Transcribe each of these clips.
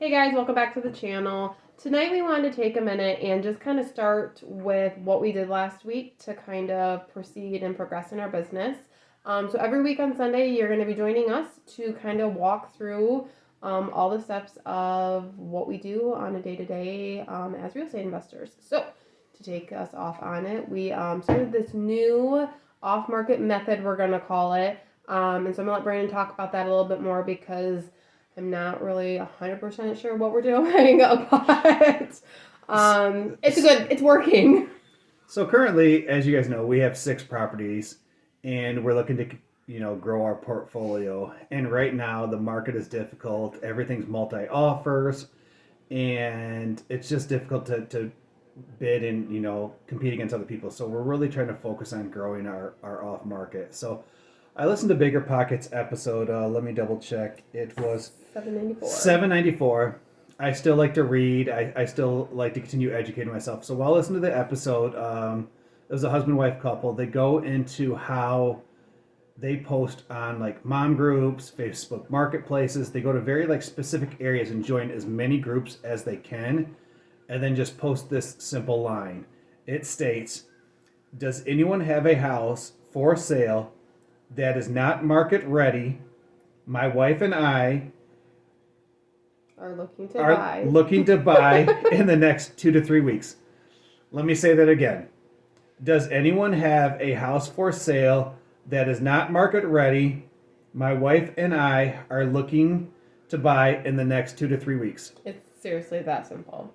Hey guys, welcome back to the channel. Tonight we wanted to take a minute and just kind of start with what we did last week to kind of proceed and progress in our business. So every week on Sunday, you're going to be joining us to kind of walk through all the steps of what we do on a day-to-day as real estate investors. So to take us off on it, we started this new off-market method, we're going to call it. And so I'm going to let Brandon talk about that a little bit more because I'm not really 100% sure what we're doing, but it's working. So currently, as you guys know, we have 6 properties, and we're looking to grow our portfolio. And right now, the market is difficult. Everything's multi-offers, and it's just difficult to bid and compete against other people. So we're really trying to focus on growing our off market. So I listened to Bigger Pockets episode. Let me double check. It was 794. 794. I still like to read. I still like to continue educating myself. So while listening to the episode, it was a husband-wife couple. They go into how they post on like mom groups, Facebook marketplaces. They go to very like specific areas and join as many groups as they can, and then just post this simple line. It states, "Does anyone have a house for sale that is not market ready? My wife and I Are are looking to buy in the next 2 to 3 weeks." Let me say that again. Does anyone have a house for sale that is not market ready? My wife and I are looking to buy in the next 2 to 3 weeks. It's seriously that simple.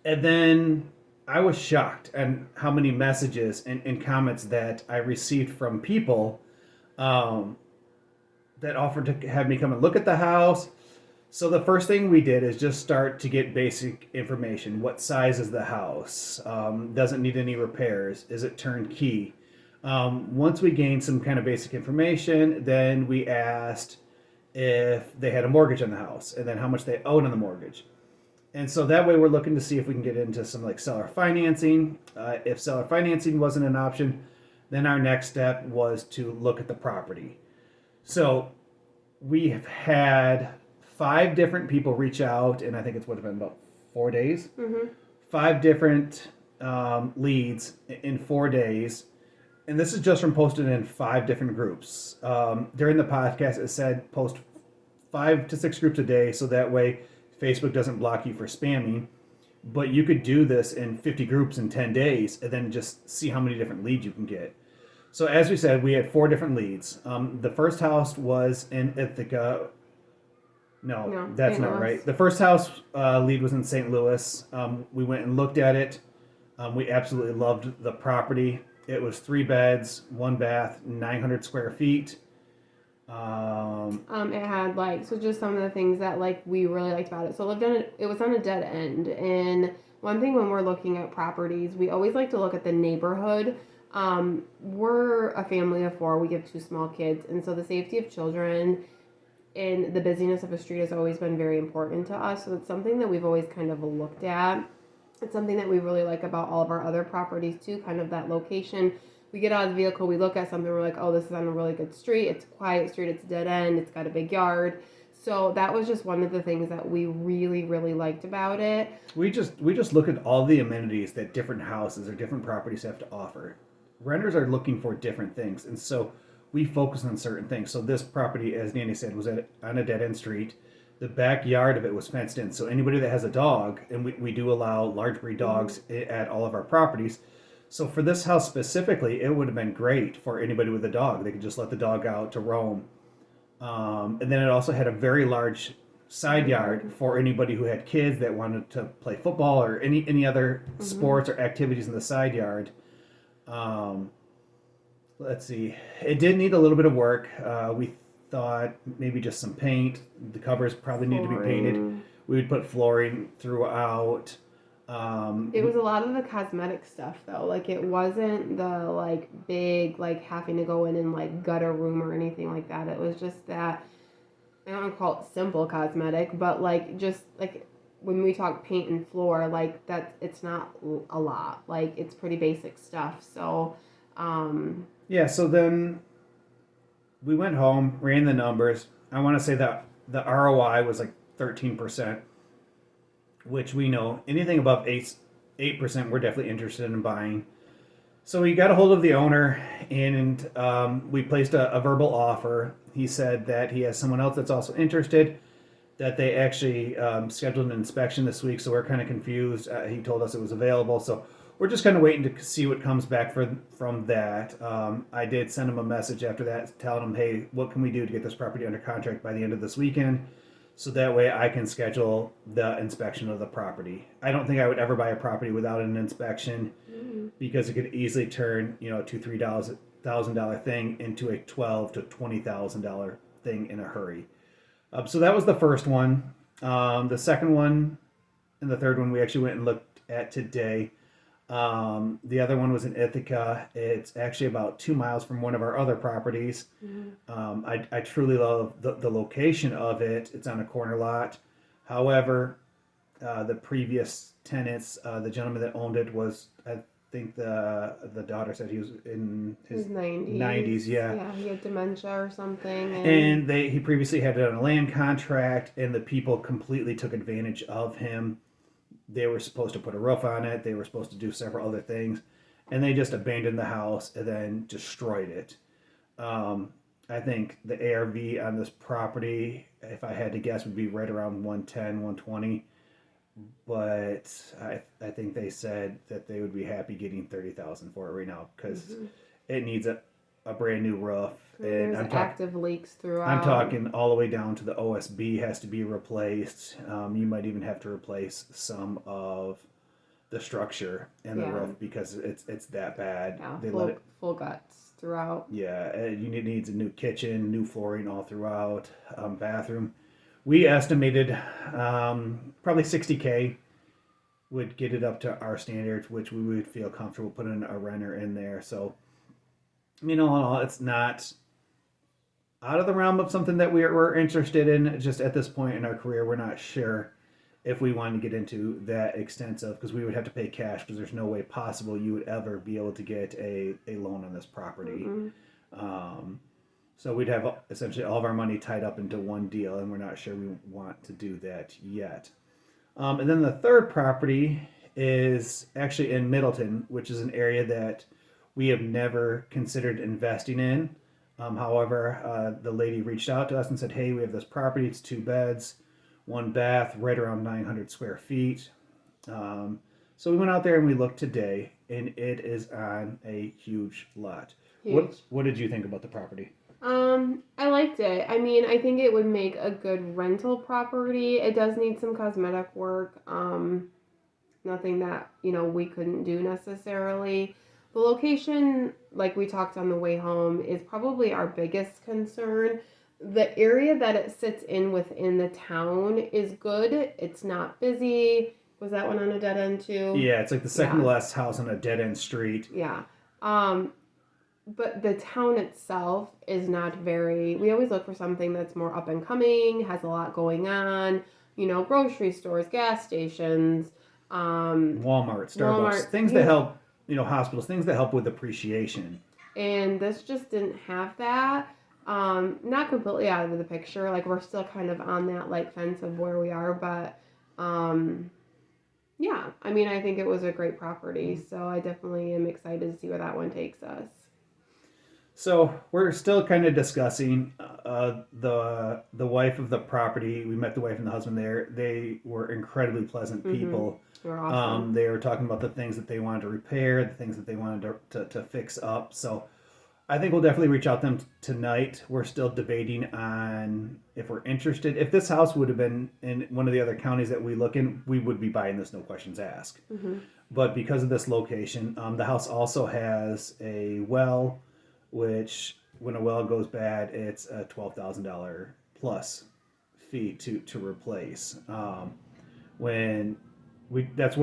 And then I was shocked at how many messages and comments that I received from people that offered to have me come and look at the house. So the first thing we did is just start to get basic information. What size is the house? Doesn't need any repairs? Is it turnkey? Once we gained some kind of basic information, then we asked if they had a mortgage on the house and then how much they owed on the mortgage. And so that way we're looking to see if we can get into some like seller financing. If seller financing wasn't an option, then our next step was to look at the property. So we have had 5 different people reach out, and I think it's been about 4 days. Mm-hmm. 5 different leads in 4 days, and this is just from posted in 5 different groups. During the podcast, it said post 5 to 6 groups a day, so that way Facebook doesn't block you for spamming. But you could do this in 50 groups in 10 days, and then just see how many different leads you can get. So as we said, we had 4 different leads. The first house was in Ithaca. No, that's not right. The first house lead was in St. Louis. We went and looked at it. We absolutely loved the property. It was 3 beds, 1 bath, 900 square feet. It had just some of the things that we really liked about it. So it was on a dead end, and one thing when we're looking at properties, we always like to look at the neighborhood. We're a family of 4. We have 2 small kids, and so the safety of children and the busyness of a street has always been very important to us. So it's something that we've always kind of looked at. It's something that we really like about all of our other properties too, kind of that location. We get out of the vehicle, we look at something, we're like, oh, this is on a really good street. It's a quiet street, it's a dead end, it's got a big yard. So that was just one of the things that we really, really liked about it. We just look at all the amenities that different houses or different properties have to offer. Renters are looking for different things, and so we focus on certain things. So this property, as Nanny said, was on a dead-end street. The backyard of it was fenced in. So anybody that has a dog, and we do allow large breed dogs at all of our properties. So for this house specifically, it would have been great for anybody with a dog. They could just let the dog out to roam. And then it also had a very large side yard for anybody who had kids that wanted to play football or any other sports or activities in the side yard. Let's see. It did need a little bit of work. We thought maybe just some paint. The covers probably need to be painted. We would put flooring throughout. It was a lot of the cosmetic stuff though. It wasn't the big having to go in and gut a room or anything like that. It was just that, I don't want to call it simple cosmetic, but just when we talk paint and floor, that it's not a lot. It's pretty basic stuff. So yeah, so then we went home, ran the numbers. I want to say that the ROI was 13%. which we know anything above 8%, we're definitely interested in buying. So we got a hold of the owner, and we placed a verbal offer. He said that he has someone else that's also interested, that they actually scheduled an inspection this week, so we're kind of confused. He told us it was available, so we're just kind of waiting to see what comes back from that. I did send him a message after that telling him, hey, what can we do to get this property under contract by the end of this weekend? So that way I can schedule the inspection of the property. I don't think I would ever buy a property without an inspection because it could easily turn, a $2,000-3,000 thing into a $12,000 to $20,000 thing in a hurry. So that was the first one. The second one and the third one we actually went and looked at today. The other one was in Ithaca. It's actually about 2 miles from one of our other properties. I truly love the location of it. It's on a corner lot. However, the previous tenants, the gentleman that owned it was, I think the daughter said he was in his 90s. Yeah. Yeah, he had dementia or something. And he previously had it on a land contract, and the people completely took advantage of him. They were supposed to put a roof on it. They were supposed to do several other things, and they just abandoned the house and then destroyed it. I think the ARV on this property, if I had to guess, would be right around 110, 120. But I think they said that they would be happy getting 30,000 for it right now because it needs a brand new roof. And there's active leaks throughout. I'm talking all the way down to the OSB has to be replaced. You might even have to replace some of the structure and the roof because it's that bad. Yeah, they full guts throughout. Yeah, it needs a new kitchen, new flooring all throughout, bathroom. We estimated probably $60K would get it up to our standards, which we would feel comfortable putting a renter in there. So, it's not out of the realm of something that we're interested in. Just at this point in our career, we're not sure if we want to get into that extensive because we would have to pay cash because there's no way possible you would ever be able to get a loan on this property. So we'd have essentially all of our money tied up into one deal, and we're not sure we want to do that yet. And then the third property is actually in Middleton, which is an area that we have never considered investing in. However, the lady reached out to us and said, hey, we have this property. It's 2 beds, 1 bath, right around 900 square feet. So we went out there and we looked today, and it is on a huge lot. Huge. What did you think about the property? I liked it. I mean, I think it would make a good rental property. It does need some cosmetic work. Nothing that, we couldn't do necessarily. The location, like we talked on the way home, is probably our biggest concern. The area that it sits in within the town is good. It's not busy. Was that one on a dead end too? Yeah, it's like the second to last house on a dead end street. Yeah. But the town itself is not very... We always look for something that's more up and coming, has a lot going on, grocery stores, gas stations, Walmart, Starbucks, things that help, hospitals, things that help with appreciation. And this just didn't have that. Not completely out of the picture. Like, we're still kind of on that, fence of where we are, but, yeah. I mean, I think it was a great property, so I definitely am excited to see where that one takes us. So we're still kind of discussing the wife of the property. We met the wife and the husband there. They were incredibly pleasant people. They're awesome. They were talking about the things that they wanted to repair, the things that they wanted to fix up. So I think we'll definitely reach out to them tonight. We're still debating on if we're interested. If this house would have been in one of the other counties that we look in, we would be buying this, no questions asked. But because of this location, the house also has a well, which when a well goes bad, it's a $12,000 plus fee to replace. That's one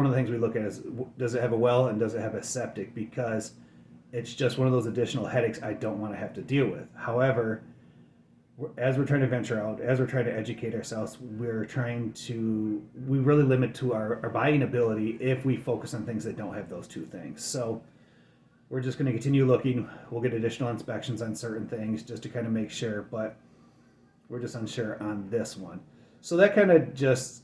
of the things we look at is, does it have a well and does it have a septic? Because it's just one of those additional headaches I don't want to have to deal with. However, as we're trying to venture out, as we're trying to educate ourselves, we really limit to our buying ability if we focus on things that don't have those two things. So we're just going to continue looking. We'll get additional inspections on certain things just to kind of make sure, but we're just unsure on this one. So that kind of just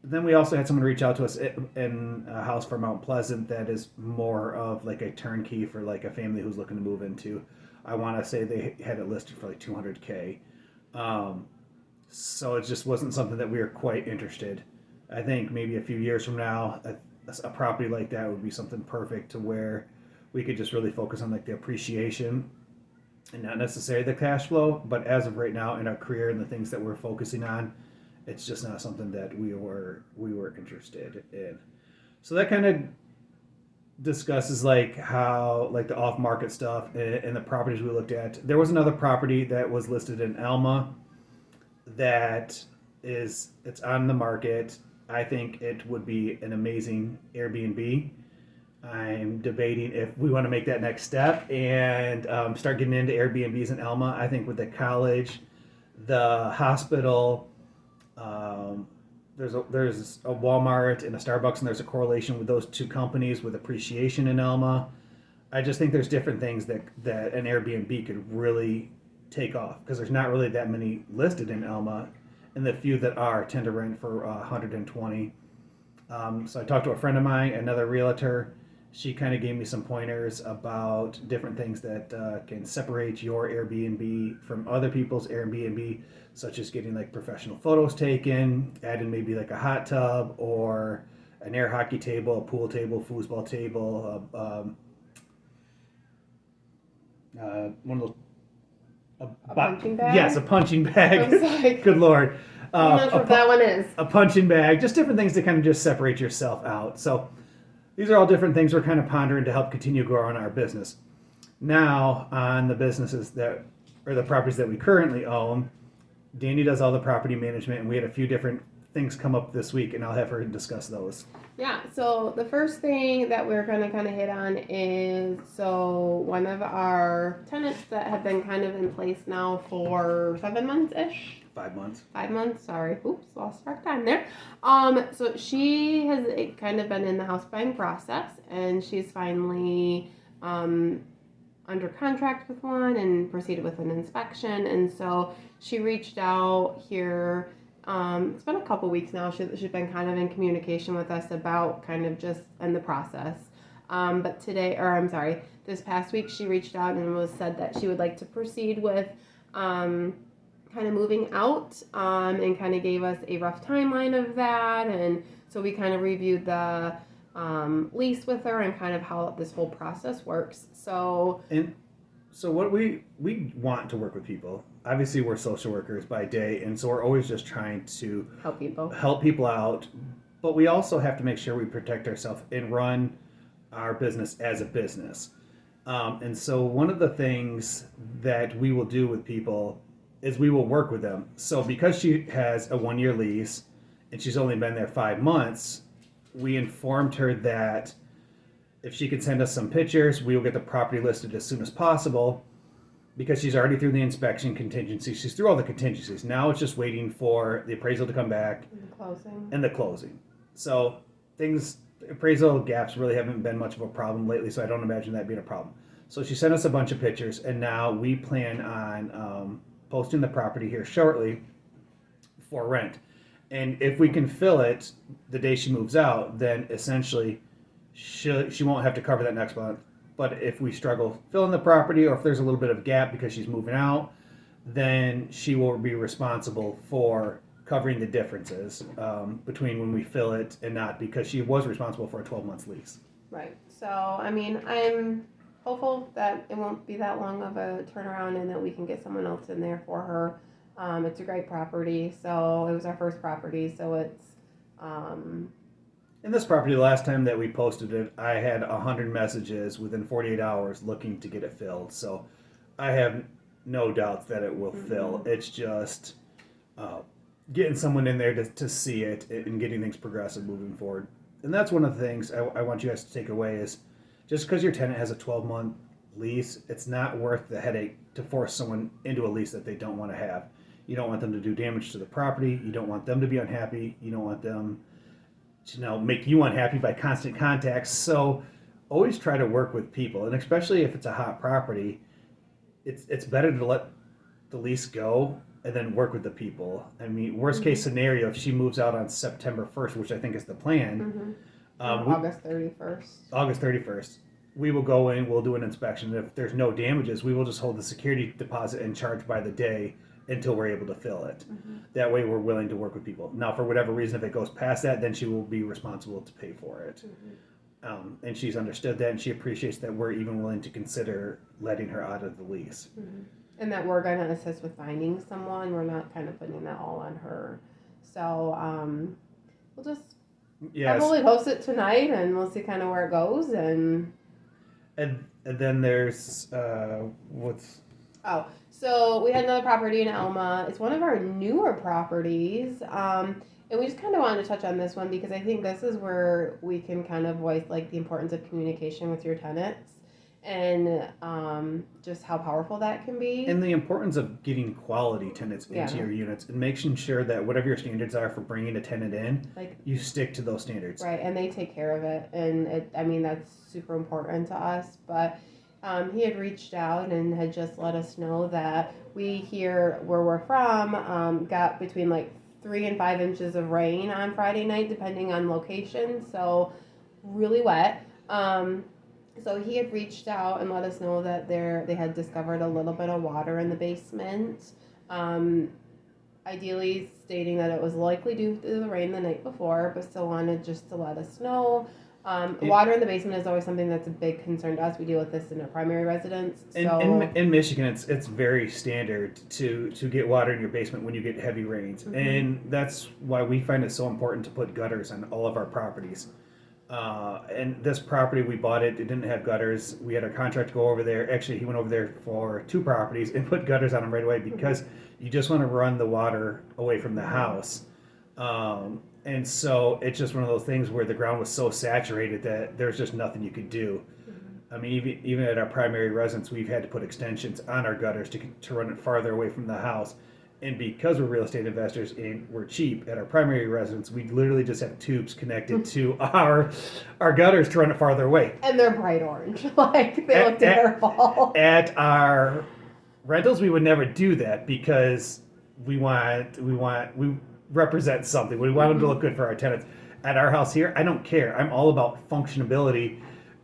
then we also had someone reach out to us in a house for Mount Pleasant that is more of like a turnkey for like a family who's looking to move into. I want to say they had it listed for like 200K. So it just wasn't something that we were quite interested. I think maybe a few years from now, a property like that would be something perfect to where we could just really focus on like the appreciation and not necessarily the cash flow. But as of right now in our career and the things that we're focusing on, it's just not something that we were interested in. So that kind of discusses like how like the off market stuff and the properties we looked at. There was another property that was listed in Alma that it's on the market. I think it would be an amazing Airbnb. I'm debating if we want to make that next step and start getting into Airbnbs in Alma. I think with the college, the hospital, there's a Walmart and a Starbucks, and there's a correlation with those two companies with appreciation in Alma. I just think there's different things that an Airbnb could really take off because there's not really that many listed in Alma, and the few that are tend to rent for 120. So I talked to a friend of mine, another realtor. She kind of gave me some pointers about different things that can separate your Airbnb from other people's Airbnb, such as getting like professional photos taken, adding maybe like a hot tub or an air hockey table, a pool table, foosball table, one of those. A punching bag? Yes, a punching bag. I was like, Good Lord. I'm not sure what that one is. A punching bag, just different things to kind of just separate yourself out. So these are all different things we're kind of pondering to help continue growing our business. Now, on the businesses or the properties that we currently own, Danny does all the property management, and we had a few different things come up this week, and I'll have her discuss those. Yeah, so the first thing that we're going to kind of hit on is, so one of our tenants that have been kind of in place now for 7 months-ish. 5 months. 5 months, sorry. Oops, lost track of time there. So she has kind of been in the house buying process, and she's finally under contract with one and proceeded with an inspection. And so she reached out here. It's been a couple weeks now. She's been kind of in communication with us about kind of just in the process. But this past week she reached out and said that she would like to proceed with kind of moving out, and kind of gave us a rough timeline of that. And so we kind of reviewed the lease with her and kind of how this whole process works. So what we want to work with people. Obviously, we're social workers by day, and so we're always just trying to help people out. But we also have to make sure we protect ourselves and run our business as a business. And so one of the things that we will do with people is we will work with them. So because she has a 1-year lease and she's only been there 5 months, we informed her that if she could send us some pictures, we will get the property listed as soon as possible, because she's already through the inspection contingency. She's through all the contingencies. Now it's just waiting for the appraisal to come back and the closing. So appraisal gaps really haven't been much of a problem lately, so I don't imagine that being a problem. So she sent us a bunch of pictures, and now we plan on posting the property here shortly for rent. And if we can fill it the day she moves out, then essentially she won't have to cover that next month. But if we struggle filling the property, or if there's a little bit of gap because she's moving out, then she will be responsible for covering the differences between when we fill it and not, because she was responsible for a 12-month lease. Right. So, I mean, I'm hopeful that it won't be that long of a turnaround and that we can get someone else in there for her. It's a great property. So it was our first property. So it's... In this property, the last time that we posted it, I had 100 messages within 48 hours looking to get it filled. So I have no doubt that it will fill. It's just getting someone in there to see it and getting things progressive moving forward. And that's one of the things I want you guys to take away is, just because your tenant has a 12-month lease, it's not worth the headache to force someone into a lease that they don't want to have. You don't want them to do damage to the property. You don't want them to be unhappy. You don't want them to make you unhappy by constant contacts. So always try to work with people, and especially if it's a hot property, it's better to let the lease go and then work with the people. I mean, worst case scenario, if she moves out on September 1st, which I think is the plan, August 31st. August 31st, we will go in, we'll do an inspection. If there's no damages, we will just hold the security deposit and charge by the day until we're able to fill it. That way we're willing to work with people. Now, for whatever reason, if it goes past that, then she will be responsible to pay for it. And she's understood that, and she appreciates that we're even willing to consider letting her out of the lease. And that we're going to assist with finding someone. We're not kind of putting that all on her. So we'll just probably post it tonight, and we'll see kind of where it goes. And then there's what's... Oh, so we had another property in Elma. It's one of our newer properties. And we just kind of wanted to touch on this one because I think this is where we can kind of voice like the importance of communication with your tenants and just how powerful that can be. And the importance of getting quality tenants into your units and making sure that whatever your standards are for bringing a tenant in, like you stick to those standards. Right, and they take care of it. And I mean, that's super important to us. But he had reached out and had just let us know that we here where we're from got between like 3 and 5 inches of rain on Friday night, depending on location. So really wet. So he had reached out and let us know that they had discovered a little bit of water in the basement. Ideally stating that it was likely due to the rain the night before, but still wanted just to let us know. Water in the basement is always something that's a big concern to us. We deal with this in our primary residence. In Michigan, it's very standard to get water in your basement when you get heavy rains. And that's why we find it so important to put gutters on all of our properties. And this property, we bought it didn't have gutters. We had our contractor go over there. Actually, he went over there for 2 properties and put gutters on them right away because you just want to run the water away from the house. And so it's just one of those things where the ground was so saturated that there's just nothing you could do. I mean, even at our primary residence, we've had to put extensions on our gutters to run it farther away from the house. And because we're real estate investors and we're cheap at our primary residence, we literally just have tubes connected to our gutters to run it farther away. And they're bright orange. Like, they look terrible. At our rentals, we would never do that because we represent something. We want them to look good for our tenants. At our house here, I don't care. I'm all about functionability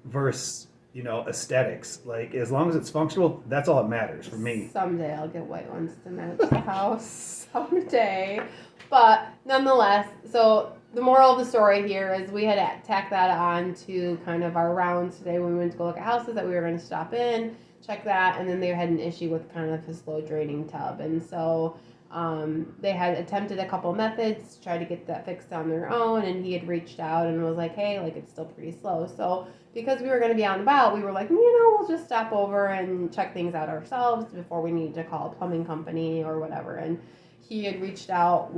versus, aesthetics. Like, as long as it's functional, that's all that matters for me. Someday I'll get white ones to match the house. Someday. But nonetheless, so the moral of the story here is we had tacked that on to kind of our rounds today when we went to go look at houses that we were going to stop in, check that, and then they had an issue with kind of his slow draining tub. And so they had attempted a couple methods to try to get that fixed on their own, and he had reached out and was like, hey, like, it's still pretty slow. So because we were going to be out and about, we were like, we'll just stop over and check things out ourselves before we need to call a plumbing company or whatever. And he had reached out,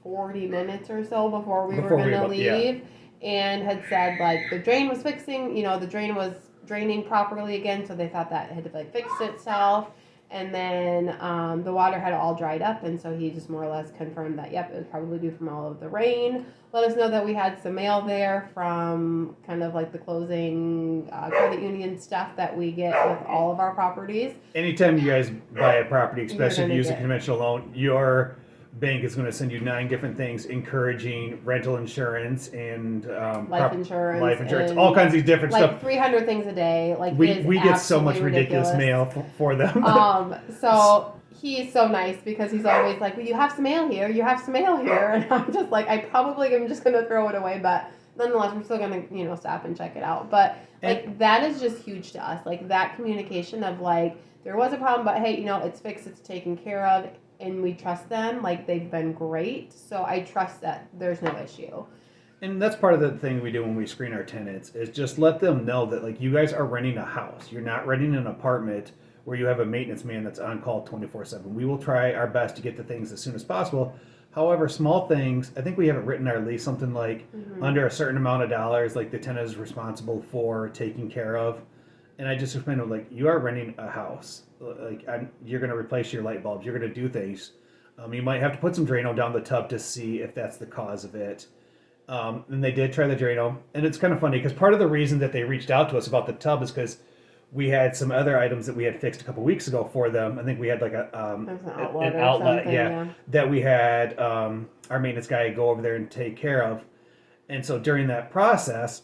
40 minutes or so before we were going to leave, and had said, like, the drain was fixing, the drain was draining properly again, so they thought that had fixed itself. And then the water had all dried up, and so he just more or less confirmed that, yep, it was probably due from all of the rain. Let us know that we had some mail there from kind of like the closing credit union stuff that we get with all of our properties. Anytime you guys buy a property, especially if you use a conventional loan, your bank is going to send you 9 different things encouraging rental insurance and life insurance, all kinds of different stuff. Like 300 things a day. Like, we get so much ridiculous mail for them. So he's so nice because he's always like, well, you have some mail here, and I'm just like, I probably am just going to throw it away, but nonetheless, we're still going to, stop and check it out. But that is just huge to us. Like, that communication of like, there was a problem, but hey, it's fixed, it's taken care of. And we trust them, like, they've been great. So I trust that there's no issue. And that's part of the thing we do when we screen our tenants is just let them know that, like, you guys are renting a house. You're not renting an apartment where you have a maintenance man that's on call 24/7. We will try our best to get the things as soon as possible. However, small things, I think we have it written in our lease, something like under a certain amount of dollars, like the tenant is responsible for taking care of. And I just explained to them, like, you are renting a house. Like, you're going to replace your light bulbs. You're going to do things. You might have to put some Drano down the tub to see if that's the cause of it. And they did try the Drano. And it's kind of funny because part of the reason that they reached out to us about the tub is because we had some other items that we had fixed a couple weeks ago for them. I think we had like There's an outlet an or outlet, something, yeah. that we had our maintenance guy go over there and take care of. And so during that process,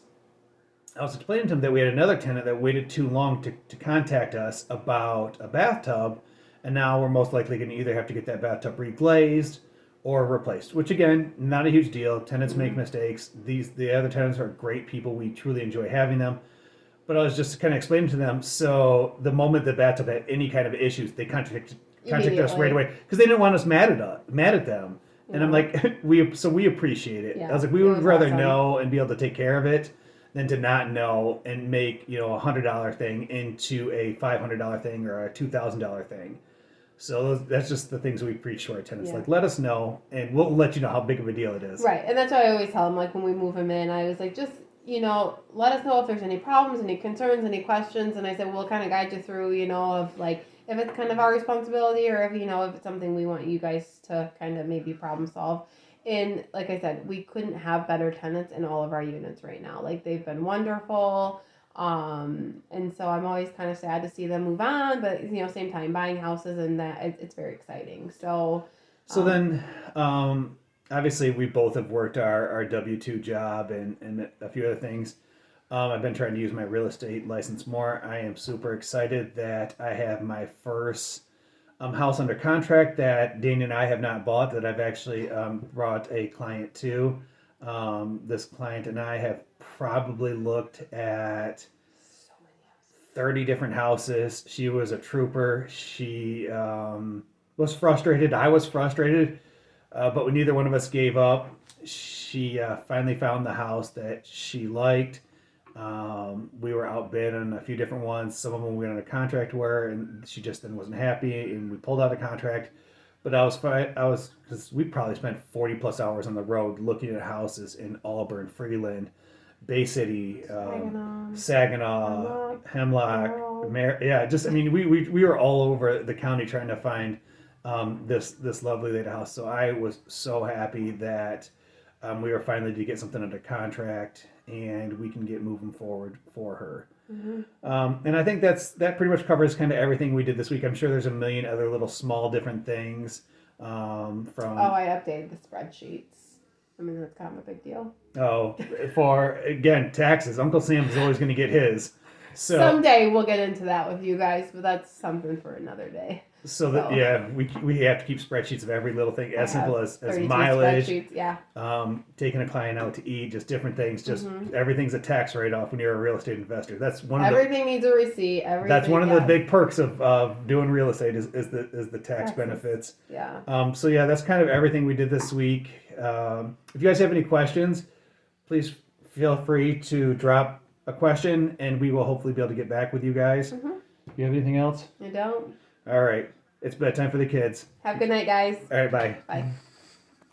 I was explaining to him that we had another tenant that waited too long to contact us about a bathtub, and now we're most likely going to either have to get that bathtub reglazed or replaced. Which again, not a huge deal. Tenants make mistakes. The other tenants are great people. We truly enjoy having them. But I was just kind of explaining to them. So the moment the bathtub had any kind of issues, they contacted us right away because they didn't want us mad at them. And I'm like, we appreciate it. Yeah, I was like, we it would was rather awesome. know and be able to take care of it than to not know and make $100 thing into a $500 thing or a $2,000 thing. So that's just the things we preach to our tenants. Yeah. Like, let us know, and we'll let you know how big of a deal it is. Right, and that's why I always tell them, like, when we move them in, I was like, just, let us know if there's any problems, any concerns, any questions, and I said, we'll kind of guide you through, of, like, if it's kind of our responsibility or if, if it's something we want you guys to kind of maybe problem solve. And like I said, we couldn't have better tenants in all of our units right now. Like, they've been wonderful. And so I'm always kind of sad to see them move on, but same time buying houses and that it's very exciting. So then, obviously we both have worked our W-2 job and a few other things. I've been trying to use my real estate license more. I am super excited that I have my first house under contract that Dana and I have not bought, that I've actually brought a client to. This client and I have probably looked at so many houses. 30 different houses. She was a trooper. She was frustrated. I was frustrated, but neither one of us gave up. She finally found the house that she liked. We were outbid on a few different ones. Some of them we went under contract were, and she just then wasn't happy, and we pulled out a contract. But I was because we probably spent 40 plus hours on the road looking at houses in Auburn, Freeland, Bay City, Saginaw, Hemlock, we were all over the county trying to find this lovely lady house. So I was so happy that we were finally to get something under contract and we can get moving forward for her. Mm-hmm. And I think that pretty much covers kind of everything we did this week. I'm sure there's a million other little small different things. I updated the spreadsheets. I mean, that's kind of a big deal. For again taxes. Uncle Sam's always going to get his. So someday we'll get into that with you guys, but that's something for another day. So that we have to keep spreadsheets of every little thing, as simple as mileage, taking a client out to eat, just different things. Just everything's a tax write-off when you're a real estate investor. That's everything needs a receipt. That's one of the big perks of doing real estate is the tax benefits. Yeah. That's kind of everything we did this week. If you guys have any questions, please feel free to drop a question, and we will hopefully be able to get back with you guys. Mm-hmm. You have anything else? I don't. All right. It's bedtime for the kids. Have a good night, guys. All right, bye. Bye.